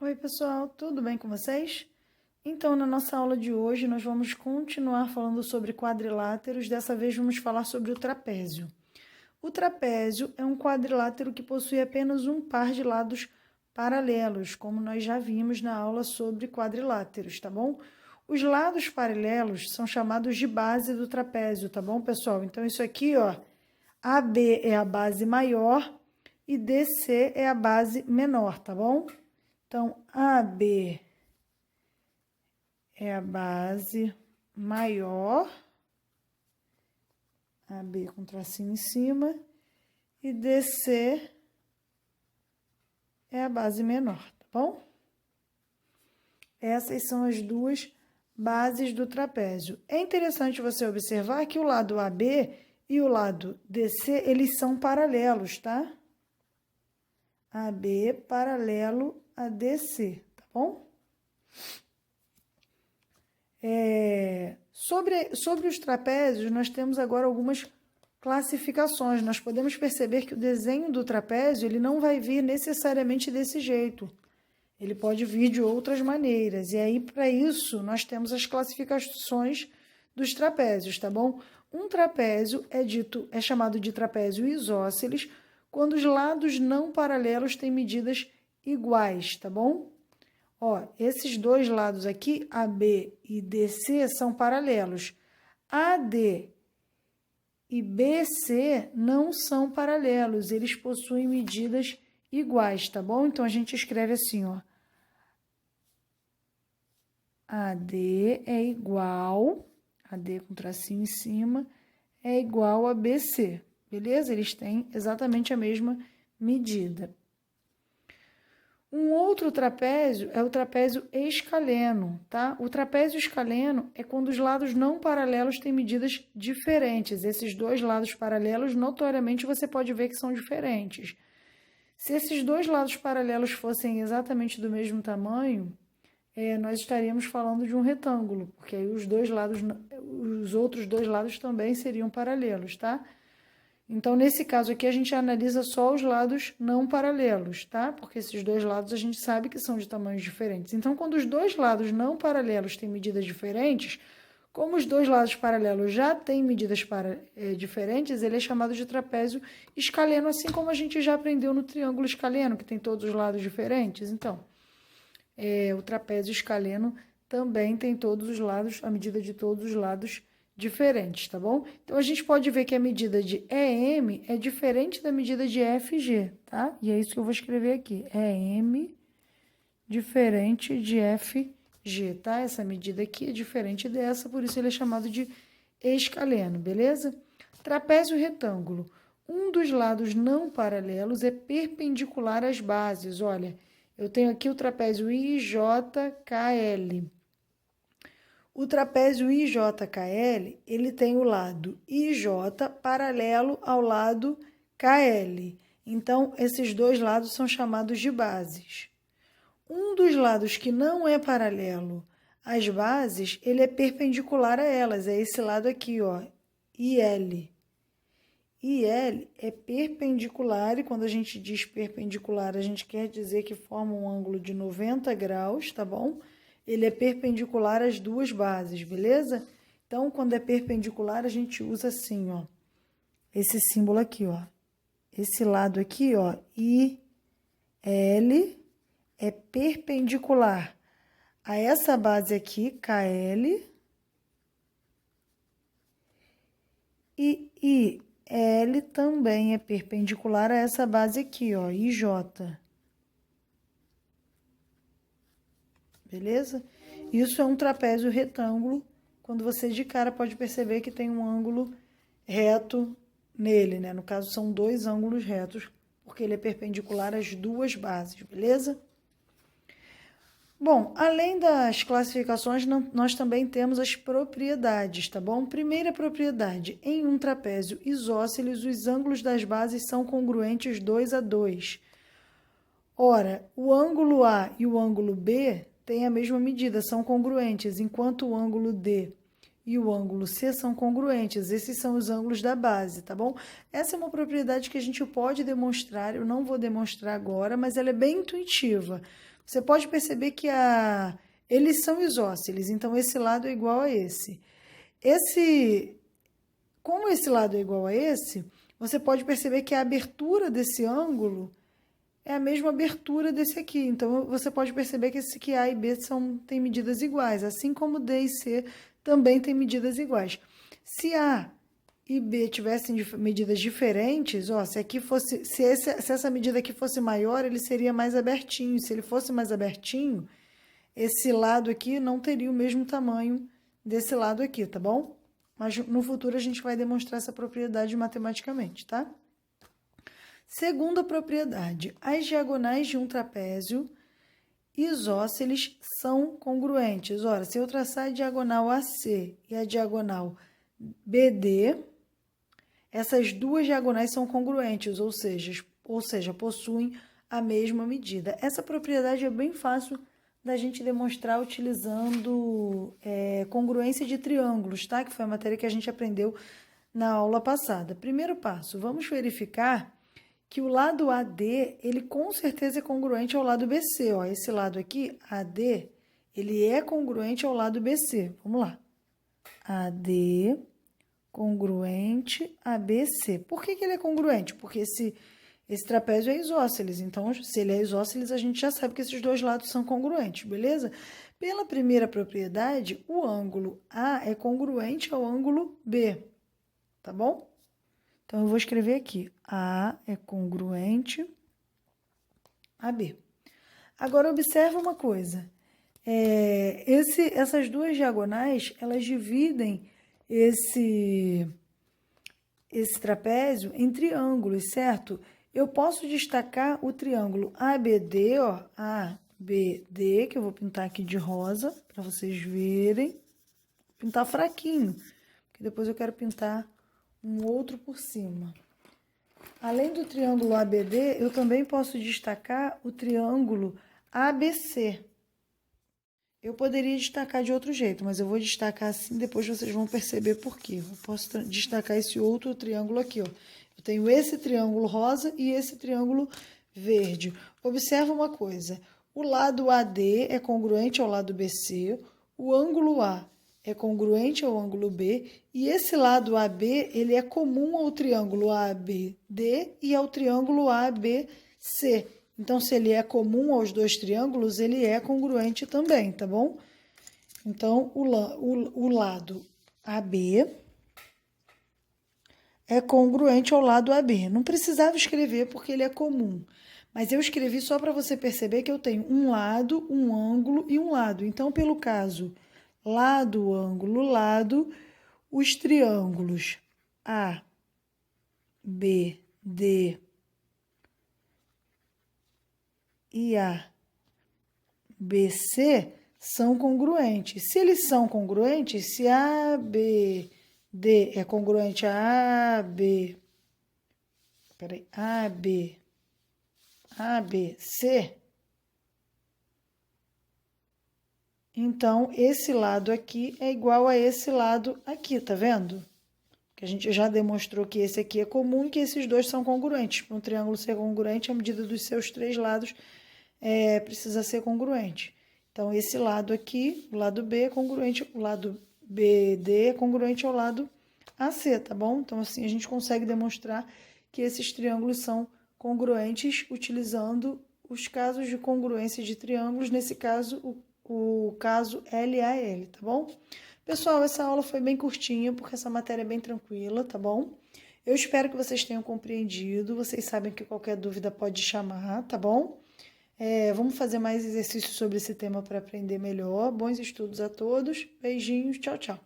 Oi, pessoal, tudo bem com vocês? Então, na nossa aula de hoje, nós vamos continuar falando sobre quadriláteros. Dessa vez, vamos falar sobre o trapézio. O trapézio é um quadrilátero que possui apenas um par de lados paralelos, como nós já vimos na aula sobre quadriláteros, tá bom? Os lados paralelos são chamados de base do trapézio, tá bom, pessoal? Então, isso aqui, ó, AB é a base maior e DC é a base menor, tá bom? Então, AB é a base maior, AB com tracinho em cima, e DC é a base menor, tá bom? Essas são as duas bases do trapézio. É interessante você observar que o lado AB e o lado DC, eles são paralelos, tá? AB paralelo a DC, tá bom? Sobre os trapézios, nós temos agora algumas classificações. Nós podemos perceber que o desenho do trapézio ele não vai vir necessariamente desse jeito. Ele pode vir de outras maneiras. E aí, para isso, nós temos as classificações dos trapézios, tá bom? Um trapézio é chamado de trapézio isósceles quando os lados não paralelos têm medidas iguais, tá bom? Ó, esses dois lados aqui, AB e DC, são paralelos. AD e BC não são paralelos, eles possuem medidas iguais, tá bom? Então, a gente escreve assim, ó. AD é igual, AD com tracinho em cima, é igual a BC, beleza? Eles têm exatamente a mesma medida. Um outro trapézio é o trapézio escaleno, tá? O trapézio escaleno é quando os lados não paralelos têm medidas diferentes. Esses dois lados paralelos, notoriamente, você pode ver que são diferentes. Se esses dois lados paralelos fossem exatamente do mesmo tamanho, nós estaríamos falando de um retângulo, porque aí os outros dois lados também seriam paralelos, tá? Então, nesse caso aqui, a gente analisa só os lados não paralelos, tá? Porque esses dois lados a gente sabe que são de tamanhos diferentes. Então, quando os dois lados não paralelos têm medidas diferentes, como os dois lados paralelos já têm medidas diferentes, ele é chamado de trapézio escaleno, assim como a gente já aprendeu no triângulo escaleno, que tem todos os lados diferentes. Então, o trapézio escaleno também tem todos os lados, a medida de todos os lados diferentes, tá bom? Então, a gente pode ver que a medida de EM é diferente da medida de FG, tá? E é isso que eu vou escrever aqui, EM diferente de FG, tá? Essa medida aqui é diferente dessa, por isso ele é chamado de escaleno, beleza? Trapézio retângulo. Um dos lados não paralelos é perpendicular às bases, olha, eu tenho aqui o trapézio IJKL. O trapézio IJKL, ele tem o lado IJ paralelo ao lado KL. Então, esses dois lados são chamados de bases. Um dos lados que não é paralelo às bases, ele é perpendicular a elas. É esse lado aqui, ó, IL. IL é perpendicular, e quando a gente diz perpendicular, a gente quer dizer que forma um ângulo de 90 graus, tá bom? Ele é perpendicular às duas bases, beleza? Então, quando é perpendicular, a gente usa assim, ó, esse símbolo aqui, ó. Esse lado aqui, ó, IL é perpendicular a essa base aqui, KL, e IL também é perpendicular a essa base aqui, ó, IJ. Beleza? Isso é um trapézio retângulo, quando você de cara pode perceber que tem um ângulo reto nele, né? No caso, são dois ângulos retos, porque ele é perpendicular às duas bases, beleza? Bom, além das classificações, nós também temos as propriedades, tá bom? Primeira propriedade, em um trapézio isósceles, os ângulos das bases são congruentes 2 a 2. Ora, o ângulo A e o ângulo B têm a mesma medida, são congruentes, enquanto o ângulo D e o ângulo C são congruentes. Esses são os ângulos da base, tá bom? Essa é uma propriedade que a gente pode demonstrar, eu não vou demonstrar agora, mas ela é bem intuitiva. Você pode perceber que eles são isósceles, então esse lado é igual a esse. Como esse lado é igual a esse, você pode perceber que a abertura desse ângulo é a mesma abertura desse aqui. Então, você pode perceber que esse aqui A e B têm medidas iguais, assim como D e C também têm medidas iguais. Se A e B tivessem medidas diferentes, ó, se essa medida aqui fosse maior, ele seria mais abertinho. Se ele fosse mais abertinho, esse lado aqui não teria o mesmo tamanho desse lado aqui, tá bom? Mas no futuro a gente vai demonstrar essa propriedade matematicamente, tá? Segunda propriedade, as diagonais de um trapézio isósceles são congruentes. Ora, se eu traçar a diagonal AC e a diagonal BD, essas duas diagonais são congruentes, ou seja, possuem a mesma medida. Essa propriedade é bem fácil da gente demonstrar utilizando congruência de triângulos, tá? Que foi a matéria que a gente aprendeu na aula passada. Primeiro passo, vamos verificar que o lado AD, ele com certeza é congruente ao lado BC, ó. Esse lado aqui, AD, ele é congruente ao lado BC. Vamos lá. AD congruente a BC. Por que ele é congruente? Porque esse trapézio é isósceles. Então, se ele é isósceles, a gente já sabe que esses dois lados são congruentes, beleza? Pela primeira propriedade, o ângulo A é congruente ao ângulo B, tá bom? Então, eu vou escrever aqui, A é congruente a B. Agora, observa uma coisa. Essas duas diagonais, elas dividem esse trapézio em triângulos, certo? Eu posso destacar o triângulo ABD, ó, ABD, que eu vou pintar aqui de rosa, para vocês verem. Vou pintar fraquinho, porque depois eu quero pintar um outro por cima. Além do triângulo ABD, eu também posso destacar o triângulo ABC. Eu poderia destacar de outro jeito, mas eu vou destacar assim, depois vocês vão perceber por quê. Eu posso destacar esse outro triângulo aqui, ó. Eu tenho esse triângulo rosa e esse triângulo verde. Observa uma coisa, o lado AD é congruente ao lado BC, o ângulo A é congruente ao ângulo B, e esse lado AB, ele é comum ao triângulo ABD e ao triângulo ABC. Então, se ele é comum aos dois triângulos, ele é congruente também, tá bom? Então, o lado AB é congruente ao lado AB. Não precisava escrever porque ele é comum, mas eu escrevi só para você perceber que eu tenho um lado, um ângulo e um lado. Então, pelo caso lado, ângulo, lado, os triângulos A, B, D e A, B, C são congruentes. Se eles são congruentes, se A, B, D é congruente a AB, C, então esse lado aqui é igual a esse lado aqui, tá vendo? Que a gente já demonstrou que esse aqui é comum e que esses dois são congruentes. Para um triângulo ser congruente, a medida dos seus três lados precisa ser congruente. Então, esse lado aqui, o lado B é congruente, o lado BD é congruente ao lado AC, tá bom? Então, assim, a gente consegue demonstrar que esses triângulos são congruentes utilizando os casos de congruência de triângulos, nesse caso, o caso LAL, tá bom? Pessoal, essa aula foi bem curtinha, porque essa matéria é bem tranquila, tá bom? Eu espero que vocês tenham compreendido, vocês sabem que qualquer dúvida pode chamar, tá bom? Vamos fazer mais exercícios sobre esse tema para aprender melhor. Bons estudos a todos, beijinhos, tchau, tchau.